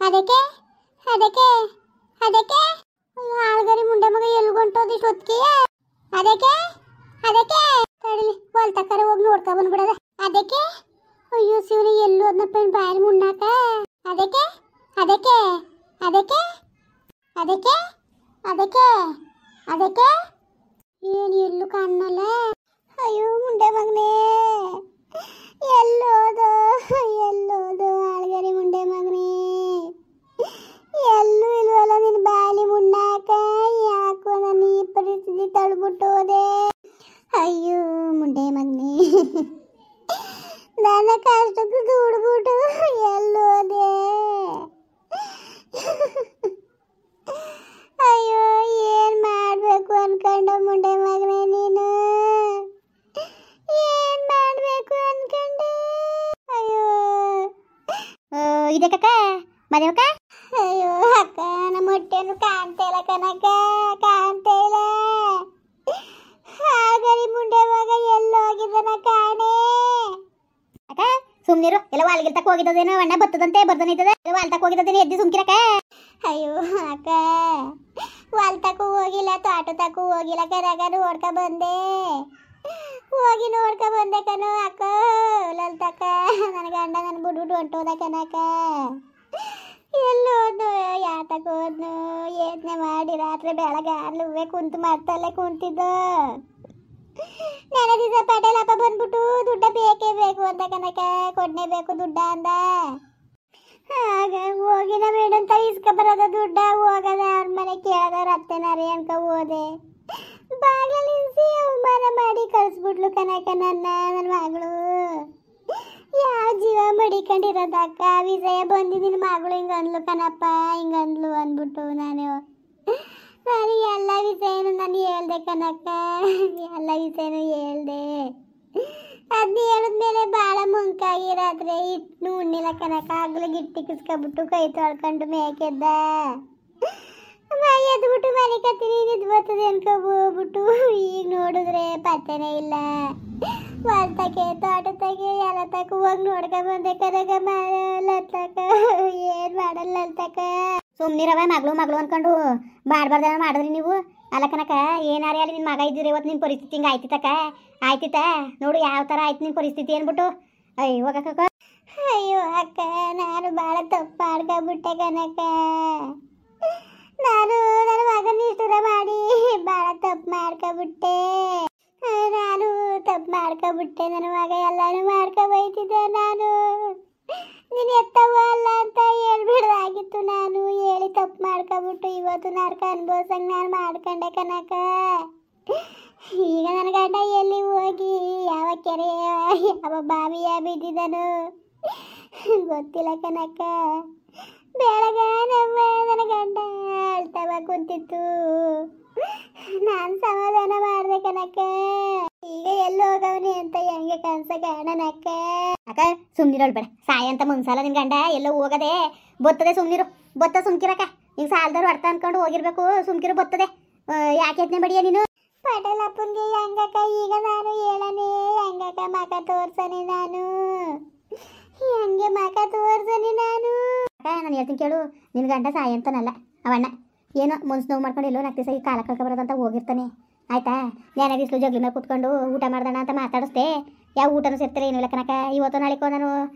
ಅದಕ್ಕೆ ಅದಕ್ಕೆ ಅದಕ್ಕೆ ಆಳ್ಗರಿ ಮುಂಡೆ ಮಗ ಎಲ್ಗೊಂಟೋದು ಇಷ್ಟೊತ್ತಿಗೆ ಅದಕ್ಕೆ ಅದಕ್ಕೆ ತಡಿಲಿ ಹೊಲ್ ತಕ್ಕರ ಹೋಗಿ ನೋಡ್ಕೊ ಬಂದ್ಬಿಡದ ಅದಕ್ಕೆ ಅಯ್ಯೋ ಶಿವನಿ ಎಲ್ಲೂ ಅದನ್ನ ಪೆಣ್ ಬಾಯಲ್ಲಿ ಮುನ್ನಾಕ ಅದಕ್ಕೆ ಅದಕ್ಕೆ ಅದಕ್ಕೆ ಅದಕ್ಕೆ ಅದಕ್ಕೆ ಅದಕ್ಕೆ ಏನು ಎಲ್ಲೂ ಕಾಣಲ್ಲ ಅಯ್ಯೋ ಮುಂಡೆ ಮಗನೇ ಎಲ್ಲೋದು ಎಲ್ಲೋದು ಆಳ್ಗರಿ ಮುಂಡೆ ಮಗನೇ ಎಲ್ಲೂ ಇಲ್ವಲ್ಲ ನಿನ್ನ ಬಾಯಲ್ಲಿ ಮುನ್ನಾಕ ಯಾಕೋ ನಾನು ಈ ಪರಿಸ್ಥಿತಿ ತಳ್ಬಿಟ್ಟು ಹೋದೆ ಅಯ್ಯೋ ಮುಂಡೆ ಮಗನೇ ನನ್ನ ಕಷ್ಟಕ್ಕೆ ದುಡ್ಬಿಟ್ಟು ಎಲ್ಲೋದೆ ಅಯ್ಯೋ ಏನ್ ಮಾಡ್ಬೇಕು ಅನ್ಕೊಂಡ ಮುಂಡೆ ಮಗನೇ ನೀನು ಏನ್ ಮಾಡ್ಬೇಕು ಅನ್ಕೊಂಡೆ ಅಯ್ಯೋ ಇದಕ್ಕ ಮದುವಕ್ಕ ಅಯ್ಯೋ ಅಕ್ಕ ನಮ್ಮ ಹೊಟ್ಟೆನು ಕಾಣ್ತಾ ಇಲ್ಲ ಕನಕ ಕಾಣ್ತಾ ಇಲ್ಲ ಹಾಗರಿ ಮುಂಡೆ ಮಗ ಎಲ್ಲೋಗಿದ್ದನ ಕಾಣೆ ಅಕ್ಕ ಸುಮ್ನಿರು ಎಲ್ಲ ವಾಲ್ಗಿಲ್ ತಕ್ಕ ಹೋಗಿದ್ದೇನೋ ಅಣ್ಣ ಬತ್ತದಂತೆ ಬರ್ದನೈತದ ವಾಲ್ ತಕ್ಕ ಹೋಗಿದ್ದೇನೆ ಎದ್ದು ಸುಮ್ಕಿರಕ್ಕ ಅಯ್ಯೋ ಅಕ್ಕ ವಾಲ್ ತಕ್ಕ ಹೋಗಿಲ್ಲ ತೋಟ ತಕ್ಕ ಹೋಗಿಲ್ಲ ಕನಕ ನೋಡ್ಕ ಬಂದೆ ಹೋಗಿ ನೋಡ್ಕ ಬಂದೆ ಕಣೋ ಅಕ್ಕ ಲಲ್ ತಕ್ಕ ನನ್ನ ಗಂಡ ನನ್ನ ಬಿಟ್ಬಿಟ್ಟು ಹೊಂಟೋದ ಕನಕ ಎಲ್ಲೋದ್ನು ಯಾತಕ್ಕೆ ಹೋದ್ನು ಯೋಚನೆ ಮಾಡಿ ರಾತ್ರಿ ಬೆಳಗಾರ್ಲುವೆ ಕುಂತು ಮಾಡ್ತಲ್ಲೇ ಕುಂತಿದ್ದು ನೆನೆ ದಿವಸ ಪಟೇಲಪ್ಪ ಬಂದ್ಬಿಟ್ಟು ದುಡ್ಡ ಬೇಕೇ ಬೇಕು ಅಂತ ಕನಕ ಕೊಡ್ನೇಬೇಕು ದುಡ್ಡ ಅಂದ ಆಗ ಹೋಗಿನ ಮೇಡಂತ ಇಸ್ಕ ಬರೋದ ದುಡ್ಡ ಹೋಗದ ಅವ್ರ ಮನೆ ಕೇಳದ ಅತ್ತೆನಾರಿ ಅನ್ಕ ಹೋದೆ ಬಾಗ್ಲ ನಿಲ್ಸಿ ಅವಮಾನ ಮಾಡಿ ಕಳಿಸ್ಬಿಟ್ಲು ಕನಕ ನನ್ನ ಮಗಳು ಯಾವ ಜೀವ ಮಡಿಕೊಂಡಿರೋದಕ್ಕ ವಿಜಯ ಬಂದು ನಿನ್ನ ಮಗಳು ಹಿಂಗಂದ್ಲು ಕಣಪ್ಪ ಹಿಂಗಂದ್ಲು ಅಂದ್ಬಿಟ್ಟು ನಾನು ಎಲ್ಲ ವಿಷಯನೂ ನಾನು ಹೇಳ್ದೆ ಕನಕ ಎಲ್ಲ ವಿಷಯನೂ ಹೇಳ್ದೆ ಅದನ್ನ ಹೇಳಿದ್ಮೇಲೆ ಭಾಳ ಮುಂಕಾಗಿರಾದ್ರೆ ಇಟ್ಟು ಉಣ್ಣಿಲ್ಲ ಕನಕ ಆಗ್ಲೇ ಗಿಟ್ಟಿಕ್ಕಿಸ್ಕೊಬಿಟ್ಟು ಕೈ ತೊಳ್ಕೊಂಡು ಮೇಕೆದ್ದ ಎದ್ಬಿಟ್ಟು ಮನೆ ಕತ್ತೀನಿ ನಿದ್ದು ಬರ್ತದೆ ಅನ್ಕೊ ಹೋಗ್ಬಿಟ್ಟು ಈಗ ನೋಡಿದ್ರೆ ಪತ್ತೆನೇ ಇಲ್ಲ ಹೊಲ್ತಕ್ಕೆ ತೋಟಕ್ಕೆ ಎಲ್ಲ ತಕ್ಕ ಹೋಗಿ ನೋಡ್ಕೊ ಬಂದೆ ಕನಕ ಲತ್ತಕ ಏನ್ ಮಾಡಲ್ಲ ಲತ್ತಕ ಸುಮ್ನಿರವ ಮಗಳು ಮಗಳು ಅನ್ಕೊಂಡು ಮಾಡ್ಬಾರ್ದ ಮಾಡಿದ್ರಿ ನೀವು ಅಲ್ಲ ಕನಕ ಏನಾರೇ ಅಲ್ಲಿ ನಿನ್ನ ಮಗ ಇದ್ದೀರಿ ಇವತ್ತು ನಿನ್ನ ಪರಿಸ್ಥಿತಿ ಹಿಂಗೆ ಆಯ್ತಿತ್ತಕ್ಕ ಆಯ್ತಿತ್ತ ನೋಡು ಯಾವ ಥರ ಆಯ್ತು ನಿನ್ನ ಪರಿಸ್ಥಿತಿ ಅಂದ್ಬಿಟ್ಟು ಅಯ್ಯೋ ಹೋಗಕ್ಕ ಅಯ್ಯೋ ಅಕ್ಕ ನಾನು ಭಾಳ ತಪ್ಪು ಮಾಡ್ಕೊಬಿಟ್ಟೆ ಕನಕ ನಾನು ನನ್ನ ಮಗನ ನಿಷ್ಠುರ ಮಾಡಿ ಭಾಳ ತಪ್ಪು ಮಾಡ್ಕೊಬಿಟ್ಟೆ ನಾನು ತಪ್ಪು ಮಾಡ್ಕೊಬಿಟ್ಟೆ ನನ್ನ ಮಗ ಎಲ್ಲಾನು ಮಾಡ್ಕೊಬೈತಿದ್ದೆ ನಾನು ನೀನು ಎತ್ತವ ಅಲ್ಲ ಅಂತ ಹೇಳ್ಬಿಡ್ದಾಗಿತ್ತು ನಾನು ಹೇಳಿ ತಪ್ಪು ಮಾಡ್ಕೊಬಿಟ್ಟು ಇವತ್ತು ನರ್ಕ ಅನ್ಭವಿಸಂಗೆ ನಾನು ಮಾಡ್ಕೊಂಡೆ ಕನಕ ಈಗ ನನ್ನ ಗಂಡ ಎಲ್ಲಿ ಹೋಗಿ ಯಾವ ಕೆರೆ ಯಾವ ಬಾವಿಯ ಬಿದ್ದಿದ್ದನು ಗೊತ್ತಿಲ್ಲ ಕನಕ ಬೆಳಗ ನಮ್ಮ ನನ್ನ ಗಂಡ ಅಳ್ತವ ಕುಂತಿತ್ತು ನಾನು ಸಮಾಧಾನ ಮಾಡಿದೆ ಕನಕ ಈಗ ಎಲ್ಲಿ ಹೋಗವನಿ ಅಂತ ಹೆಂಗೆ ಕನ್ಸ ಕಾಣನಕ್ಕ ಅಕ್ಕ ಸುಮ್ನಿರೋಳು ಬೇಡ ಸಾಯ ಅಂತ ಮುಂದ್ಸಲ ನಿನ್ ಗಂಡ ಎಲ್ಲೋ ಹೋಗದೆ ಬರ್ತದೆ ಸುಮ್ನಿರು ಬತ್ತ ಸುಮ್ಕಿರಕ್ಕ ಈಗ ಸಾಲದವ್ರು ಅರ್ಥ ಅನ್ಕೊಂಡು ಹೋಗಿರ್ಬೇಕು ಸುಮ್ಕಿರು ಬರ್ತದೆ ಯಾಕೆ ಯತ್ನೆ ಬಡಿಯ ನೀನು ಪಟೇಲಪ್ಪನ್ಗೆ ಹೆಂಗಕ್ಕ ಈಗ ನಾನು ಹೇಳನೆ ಹೆಂಗಕ್ಕ ಮಕ ತೋರ್ಸನೆ ನಾನು ಹೆಂಗೆ ಮಕ ತೋರ್ಸನೆ ನಾನು ಅಕ್ಕ ನಾನು ಹೇಳ್ತೀನಿ ಕೇಳು ನಿನ್ ಗಂಡ ಸಾಯ ಅಂತನಲ್ಲ ಅವಣ್ಣ ಏನೋ ಮುನ್ಸ್ ನೋವು ಮಾಡ್ಕೊಂಡು ಎಲ್ಲೋ ನಾಲ್ಕು ದಿವಸ ಕಾಲ ಕಳ್ಕೊಬರೋದಂತ ಹೋಗಿರ್ತಾನೆ ಆಯ್ತಾ ನ್ಯಾನ ಬಿಸಿಲು ಜಗ್ಲಿ ಮೇಲೆ ಕೂತ್ಕೊಂಡು ಊಟ ಮಾಡ್ದಣ ಅಂತ ಮಾತಾಡಿಸ್ದೆ ಯಾವ ಊಟನೂ ಸೇರ್ತಾರೆ ಏನೂ ಇಲ್ಲ ಕನಕ ಇವತ್ತು ನಾಳೆಕೋ ನಾನು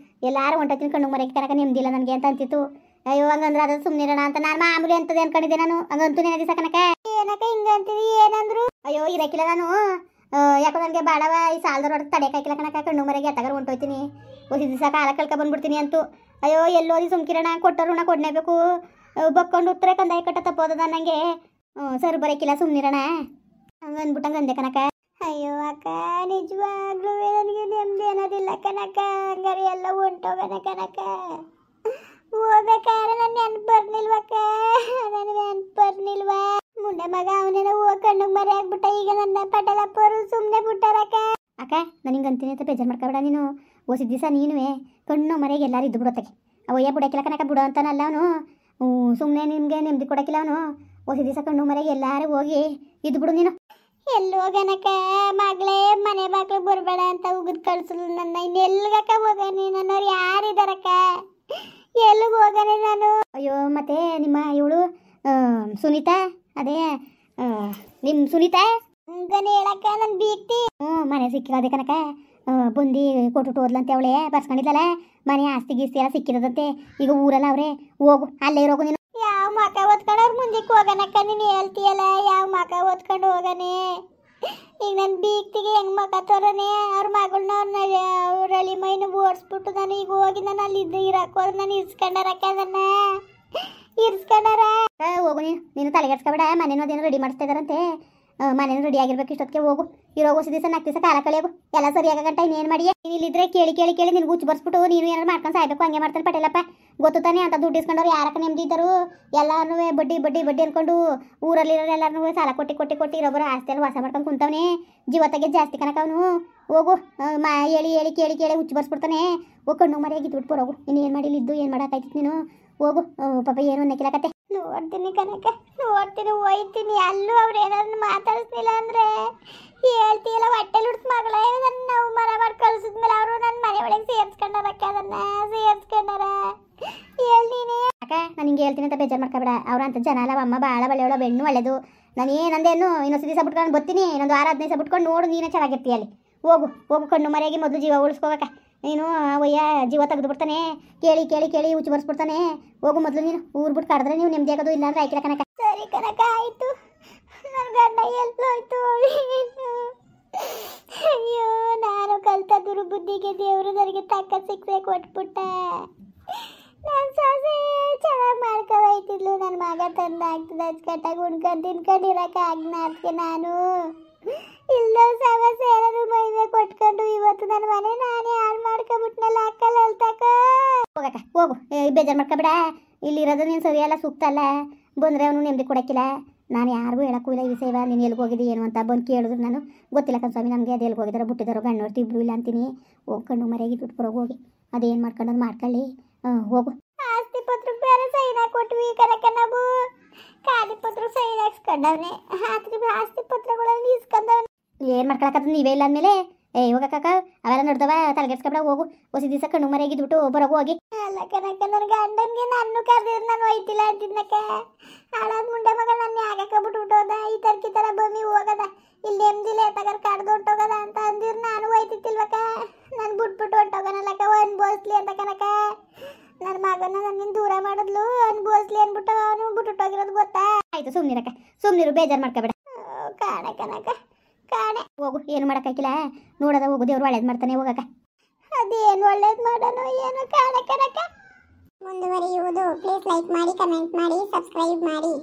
ಎಲ್ಲಾರು ಹೊಂಟೋತೀನಿ ಕಣ್ಣು ಮರೆಗೆ ಕನಕ ನೆಮ್ಮದಿಲ್ಲ ನನಗೆ ಅಂತ ಅಂತಿತ್ತು ಅಯ್ಯೋ ಹಂಗಂದ್ರೆ ಅದು ಸುಮ್ಮನಿರೋಣ ಅಂತ ನಾನು ಮಾಮೂಲಿ ಅಂತದೆ ಅನ್ಕೊಂಡಿದ್ದೆ ನಾನು ಹಂಗಂತೂ ನೆನೆ ದಿವಸ ಕನಕ ಏನಕ್ಕ ಹಿಂಗಂತೀವಿ ಏನಂದ್ರು ಅಯ್ಯೋ ಇರಕ್ಕಿಲ್ಲ ನಾನು ಯಾಕೋ ನನಗೆ ಬಾಳವ ಈ ಸಾಲದವ್ರು ಹೊಡೆದು ತಡೆಯಕ್ಕಾಗಿಲ್ಲ ಕನಕ ಕಣ್ಣು ಮರೆಗೆ ಎತ್ತಗಾರ ಹೊಂಟೋಯ್ತೀನಿ ಒಂದು ದಿವಸ ಕಾಲ ಕಳ್ಕೊಬಂದ್ಬಿಡ್ತೀನಿ ಅಂತೂ ಅಯ್ಯೋ ಎಲ್ಲೋದಿ ಸುಮ್ಕಿರೋಣ ಕೊಟ್ಟರು ನಾ ಕೊಡಲೇಬೇಕು ಬಕ್ಕೊಂಡು ಉತ್ತರ ಕಂದಾಯ ಕಟ್ಟ ತಪ್ಪೋದ ನನಗೆ ಸರ್ ಬರೋಕ್ಕಿಲ್ಲ ಸುಮ್ಮನಿರೋಣ ಹಂಗಂದ್ಬಿಟ್ಟಂಗೆ ಅಂದೆ ಕನಕ ಅಯ್ಯೋ ಅಕ್ಕ ನಿಜವಾಗ್ಲೂ ನನಗೆ ನೆಮ್ಮದಿ ಅನ್ನೋದಿಲ್ಲ ಕನಕ ಹಂಗಾರೆ ಎಲ್ಲ ಹೊಂಟೋಗಣ ಕನಕ ಹೋಗ್ಬೇಕಾದ್ರೆ ನನ್ನ ನೆನ್ಪು ಬರ್ನಿಲ್ವಕ್ಕ ನನ್ನ ನೆನ್ಪು ಬರ್ನಿಲ್ವಾ ಮುಂದೆ ಮಗ ಅವನೇನೋ ಹೋಗಿ ಕಣ್ಣಿಗೆ ಮರಿ ಆಗ್ಬಿಟ್ಟ ಈಗ ನನ್ನ ಪಟೇಲಪ್ಪರು ಸುಮ್ಮನೆ ಬಿಟ್ಟಾರಕ್ಕ ಅಕ್ಕ ನಾನು ಹಿಂಗೆ ಅಂತೀನಿ ಅಂತ ಬೇಜಾರು ಮಾಡ್ಕೊಬೇಡ ನೀನು ಓಸಿದ ದಿವಸ ನೀನುವೆ ಕಣ್ಣು ಮರೆಗೆ ಎಲ್ಲರೂ ಇದ್ದು ಬಿಡೋತ್ತಕ್ಕೆ ಅವಯ್ಯ ಬಿಡೋಕ್ಕಿಲ್ಲ ಕನಕ ಬಿಡೋ ಅಂತಾನಲ್ಲ ಅವನು ಸುಮ್ಮನೆ ನಿಮಗೆ ನೆಮ್ಮದಿ ಕೊಡೋಕ್ಕಿಲ್ಲ ಅವನು ಓಸಿದ ದಿವಸ ಕಣ್ಣು ಮರೆಗೆ ಎಲ್ಲರೂ ಹೋಗಿ ಇದ್ದು ಬಿಡು ನೀನು ಎಲ್ಲಿ ಹೋಗನಕ ಮಗಳೇ ಮನೆ ಬಾಗ್ಲು ಬರಬೇಡ ಅಂತ ಉಗಿದ್ ಕಳ್ಸಲು ನನ್ನ ಇನ್ನೆಲ್ಗಕ್ಕ ಹೋಗನಿ ನನ್ನವ್ರು ಯಾರಿದಾರಕ್ಕ ಎಲ್ಲಿಗೆ ಹೋಗನೆ ನಾನು ಅಯ್ಯೋ ಮತ್ತೆ ನಿಮ್ಮ ಇವಳು ಸುನೀತಾ ಅದೇ ನಿಮ್ಮ ಸುನೀತಾ ಗನೆ ಹೇಳಕ್ಕ ನನ್ನ ಬೀಗ್ತಿ ಮನೆ ಸಿಕ್ಕಿರೋದೆ ಕನಕ ಬಂದು ಕೊಟ್ಟು ಹೋದ್ಲಂತೆ ಅವಳೆ ಬರ್ಸ್ಕೊಂಡಿದ್ದಲ್ಲ ಮನೆ ಆಸ್ತಿ ಗೀಸ್ತಿ ಎಲ್ಲ ಸಿಕ್ಕಿರೋದಂತೆ ಈಗ ಊರಲ್ಲ ಅವ್ರೆ ಹೋಗು ಅಲ್ಲೇ ಇರೋಗು ನೀನು ಯಾವ ಮಕ ಓದ್ಕೊಂಡು ಅವ್ರ ಮುಂದಕ್ಕೆ ಹೋಗೋಣಕ್ಕ ನೀನು ಹೇಳ್ತೀಯಲ್ಲ ಯಾವ ಮಕ ಓದ್ಕೊಂಡು ಹೋಗನೆ ಈಗ ನನ್ನ ಬೀಗ್ತಿಗೆ ಹೆಂಗ್ ಮಕ ತೋರನೆ ಅವ್ರ ಮಗಳನ್ನ ಅವ್ರಲ್ಲಿ ಮೈನು ಓಡಿಸ್ಬಿಟ್ಟು ನಾನು ಈಗ ಹೋಗಿ ನಾನು ಅಲ್ಲಿ ಇರಕ್ಕೆ ನಾನು ಇರ್ಸ್ಕೊಂಡಾರಕ್ಕ ಅದನ್ನ ಇರ್ಸ್ಕೊಂಡಾರ ಹೋಗು ನೀನು ತಲೆಗೆಡ್ಸ್ಕೊಬೇಡ ಮನೇನೋದೇನೋ ರೆಡಿ ಮಾಡಿಸ್ತಾ ಇದಾರಂತೆ ಮನೇನು ರೆಡಿ ಆಗಿರ್ಬೇಕು ಇಷ್ಟೊತ್ತಿಗೆ ಹೋಗು ಇರೋ ಹೊಸ ದಿವಸ 4 ದಿವಸ ಕಾಲ ಕಳಿಯೋಗು ಎಲ್ಲ ಸರಿಯಾಗ ಗಂಟ ಇನ್ನೇನು ಮಾಡಿಯೇ ನೀನು ಇಲ್ಲಿದ್ರೆ ಕೇಳಿ ಕೇಳಿ ಕೇಳಿ ನಿನ್ಗೆ ಹುಚ್ಚು ಬರ್ಸ್ಬಿಟ್ಟು ನೀನು ಏನಾರು ಮಾಡ್ಕೊಂಡು ಸಾಯ್ಬೇಕು ಹಂಗೆ ಮಾಡ್ತಾನೆ ಪಟೇಲಪ್ಪ ಗೊತ್ತು ತಾನೆ ಅಂತ ದುಡ್ಡು ಇಸ್ಕೊಂಡವ್ರು ಯಾರಕ್ಕೆ ನೆಮ್ಮದಿ ಇದ್ದರು ಎಲ್ಲಾನು ಬಡ್ಡಿ ಬಡ್ಡಿ ಬಡ್ಡಿ ಅನ್ಕೊಂಡು ಊರಲ್ಲಿರೋರು ಎಲ್ಲರೂ ಸಾಲ ಕೊಟ್ಟು ಕೊಟ್ಟು ಕೊಟ್ಟು ಇರೋಬ್ಬರು ಆಸ್ತಿಯಲ್ಲಿ ವಾಸ ಮಾಡ್ಕೊಂಡು ಕುಂತವನೇ ಜೀವತ್ತಾಗೆ ಜಾಸ್ತಿ ಕನಕ ಅವನು ಹೋಗು ಹೇಳಿ ಹೇಳಿ ಕೇಳಿ ಕೇಳಿ ಹುಚ್ಚು ಬರ್ಸ್ಬಿಡ್ತಾನೆ ಕಣ್ಣು ಮರೆಯಾಗಿ ದುಡ್ಡು ಬರೋಗು ಇನ್ನು ಏನು ಮಾಡಿಲ್ಲಿದ್ದು ಏನು ಮಾಡೋಕ್ಕಾಯ್ತು ನೀನು ಹೋಗು ಪಾಪ ಏನು ಅನ್ನಕ್ಕಿಲ್ಲಕತ್ತೆ ನೋಡ್ತೀನಿ ಕನಕ ನೋಡ್ತೀನಿ ಹೋಯ್ತೀನಿ ಅಲ್ಲೂ ಅವ್ರು ಏನಾದ್ರು ಮಾತಾಡಿಸ್ಲಿಲ್ಲ ಅಂದರೆ ಹೇಳ್ತೀಯಲ್ಲ ಹೊಟ್ಟೆಲಿ ಹುಡ್ಸ್ ಮಗಳೇ ನನ್ನ ನಾವು ಮರ ಮಾಡಿ ಕಳ್ಸಿದ್ಮೇಲೆ ಅವರು ನನ್ನ ಮನೆ ಒಳಗೆ ಸೇರ್ಸ್ಕೊಂಡಾರಕ್ಕ ಅದನ್ನ ಸೇರ್ಸ್ಕೊಂಡಾರ ಹೇಳ್ತೀನಿ ಅಕ್ಕ ನಾನು ಹಿಂಗೆ ಹೇಳ್ತೀನಿ ಅಂತ ಬೇಜಾರು ಮಾಡ್ಕೊಬೇಡ ಅವ್ರಂತ ಜನ ಅಲ್ಲ ಅಮ್ಮ ಭಾಳ ಒಳ್ಳೆಯವಳ ಬೆಣ್ಣು ಒಳ್ಳೇದು ನಾನು ಏನಂದೇನು ಇನ್ನೊಂದು ದಿವಸ ಬಿಟ್ಕೊಂಡು ಬರ್ತೀನಿ ಇನ್ನೊಂದು 6-15 ದಿವಸ ಬಿಟ್ಕೊಂಡು ನೋಡು ನೀನೇ ಚೆನ್ನಾಗಿರ್ತೀಯ ಅಲ್ಲಿ ಹೋಗು ಹೋಗು ಕಣ್ಣು ಮರೆಯಾಗಿ ಮೊದಲು ಜೀವ ಉಳಿಸ್ಕೋಬೇಕ ನೀನು ಒಯ್ಯ ಜೀವ ತೆಗೆದು ಬಿಡ್ತಾನೆ ಕೇಳಿ ಕೇಳಿ ಕೇಳಿ ಹುಚ್ಚು ಬರ್ಸ್ಬಿಡ್ತಾನೆ ಹೋಗು ಮೊದಲು ನೀನು ಊರು ಬಿಟ್ಟು ಕರೆದ್ರೆ ನೀವು ನೆಮ್ಮದಿ ಆಗೋದು ಇಲ್ಲಾಂದ್ರೆ ಆಯ್ಕಿಲ್ಲ ಕನಕ ಸರಿ ಕನಕ ಆಯಿತು ನನ್ನ ಗಂಡ ಎಲ್ಲೋಯ್ತು ಅಯ್ಯೋ ನಾನು ಕಲ್ತ ದುರ್ಬುದ್ಧಿಗೆ ದೇವರು ನನಗೆ ತಕ್ಕ ಶಿಕ್ಷೆ ಕೊಟ್ಬಿಟ್ಟ ನನ್ನ ಸೊಸೆ ಚೆನ್ನಾಗಿ ಮಾಡ್ಕೊಬೈತಿದ್ಲು ನನ್ನ ಮಗ ತಂದು ಆಗ್ತದೆ ಅಚ್ಚುಕಟ್ಟಾಗಿ ಉಣ್ಕೊಂಡು ತಿನ್ಕೊಂಡು ಇರೋಕೆ ಆಗ್ನ ಅದಕ್ಕೆ ನಾನು ಇಲ್ಲೋ ಸಮಸ್ಯೆ ಏನಾದ್ರು ಮೈಮೆ ಕೊಟ್ಕೊಂಡು ಇವತ್ತು ನನ್ನ ಮನೆ ನಾನೇ ಹಾಳು ಮಾಡ್ಕೊಬಿಟ್ನಲ್ಲ ಅಕ್ಕಲ್ಲ ಅಲ್ತಕ್ಕ ಹೋಗಕ್ಕ ಹೋಗು ಬೇಜಾರು ಮಾಡ್ಕೊಬೇಡ ಇಲ್ಲಿರೋದು ನೀನು ಸರಿಯಲ್ಲ ಸೂಕ್ತ ಅಲ್ಲ ಬಂದರೆ ಅವನು ನೆಮ್ಮದಿ ಕೊಡೋಕ್ಕಿಲ್ಲ ನಾನು ಯಾರಿಗೂ ಹೇಳಕ್ಕೂ ಇಲ್ಲ ಈ ಸೇವಾ ನೀನು ಎಲ್ಲಿಗೆ ಹೋಗಿದ್ದಿ ಏನು ಅಂತ ಬಂದು ಕೇಳಿದ್ರು ನಾನು ಗೊತ್ತಿಲ್ಲ ಕನ್ಸ್ವಾಮಿ ನಮಗೆ ಅದು ಎಲ್ಲಿಗೆ ಹೋಗಿದಾರೋ ಬಿಟ್ಟಿದ್ದಾರೋ ಗಣ್ಣೋರ್ತಿ ಇಬ್ಬರು ಇಲ್ಲ ಅಂತೀನಿ ಹೋಗಿ ಕಣ್ಣು ಮರೆಯಾಗಿ ದುಡ್ಡು ಬರೋಗಿ ಹೋಗಿ ಅದೇನು ಮಾಡ್ಕೊಂಡು ಅದು ಮಾಡ್ಕೊಳ್ಳಿ ಹೋಗು ಆಸ್ತಿ ಪತ್ರಕ್ಕೆ ಬೇರೆ ಸೈನ್ ಕೊಟ್ವಿ ಕನಕ ನಾವು ಖಾಲಿ ಪತ್ರ ಸೈನ್ ಹಾಕ್ಸ್ಕೊಂಡವ್ನೆ ಆಸ್ತಿ ಪತ್ರಗಳಲ್ಲಿ ಇಸ್ಕೊಂಡವ್ನೆ ಏನು ಮಾಡ್ಕೊಳಕ್ಕದ ನೀವೇ ಇಲ್ಲ ಅಂದಮೇಲೆ ಹೋಗಕ್ಕ ಅವೆಲ್ಲ ನೋಡ್ದವ ತಲೆಗೆಡ್ಸ್ಕೊಬೇಡ ಹೋಗು ಹೊಸ ದಿವಸ ಕಣ್ಣು ಮರೆಯಾಗಿದ್ಬಿಟ್ಟು ಬರೋಗು ಹೋಗಿ ಅಲ್ಲ ಕನಕ ನನ್ನ ಗಂಡನಿಗೆ ನಾನು ಕರೆದಿದ್ದು ನಾನು ಹೋಯ್ತಿಲ್ಲ ಅಂತಿದ್ನಕ್ಕ ಹಾಳಾದ ಮುಂಡೆ ಮಗ ನನ್ನ ಯಾಕೆ ಬಿಟ್ಬಿಟ್ಟೋದ ಈ ಥರ ಬಮ್ಮಿ ಹೋಗದ ಇಲ್ಲಿ ನೆಮ್ಮದಿಲ್ಲ ತಗರ್ ಕಡ್ದು ಹೊಂಟೋಗದ ಅಂತ ಅಂದಿರು ನಾನು ಹೋಯ್ತಿತ್ತಿಲ್ವಕ್ಕ ನಾನು ಬಿಟ್ಬಿಟ್ಟು ಹೊಂಟೋಗನಲ್ಲಕ್ಕ ಅನ್ಬೋಸ್ಲಿ ಅಂತ ಕನಕ ನನ್ನ ಮಗನ ನನ್ನಿಂದ ದೂರ ಮಾಡಿದ್ಲು ಅನ್ಬೋಸ್ಲಿ ಅಂದ್ಬಿಟ್ಟು ಅವನು ಬಿಟ್ಬಿಟ್ಟೋಗಿರೋದು ಗೊತ್ತಾ ಆಯ್ತು ಸುಮ್ಮನಿರಕ್ಕ ಸುಮ್ಮನಿರು ಬೇಜಾರು ಮಾಡ್ಕೊಬೇಡ ಕಾಣೆ ಕನಕ ಕಾಣೆ ಹೋಗು ಏನು ಮಾಡೋಕ್ಕಾಗಿಲ್ಲ ನೋಡೋದ ಹೋಗು ದೇವ್ರು ಒಳ್ಳೇದು ಮಾಡ್ತಾನೆ ಹೋಗಕ್ಕ ಅದೇನು ಒಳ್ಳೇದು ಮಾಡೋಣ ಏನು ಕಾಣೆ ಕನಕ ಮುಂದುವರಿಯುವುದು ಪ್ಲೀಸ್ ಲೈಕ್ ಮಾಡಿ ಕಮೆಂಟ್ ಮಾಡಿ ಸಬ್ಸ್ಕ್ರೈಬ್ ಮಾಡಿ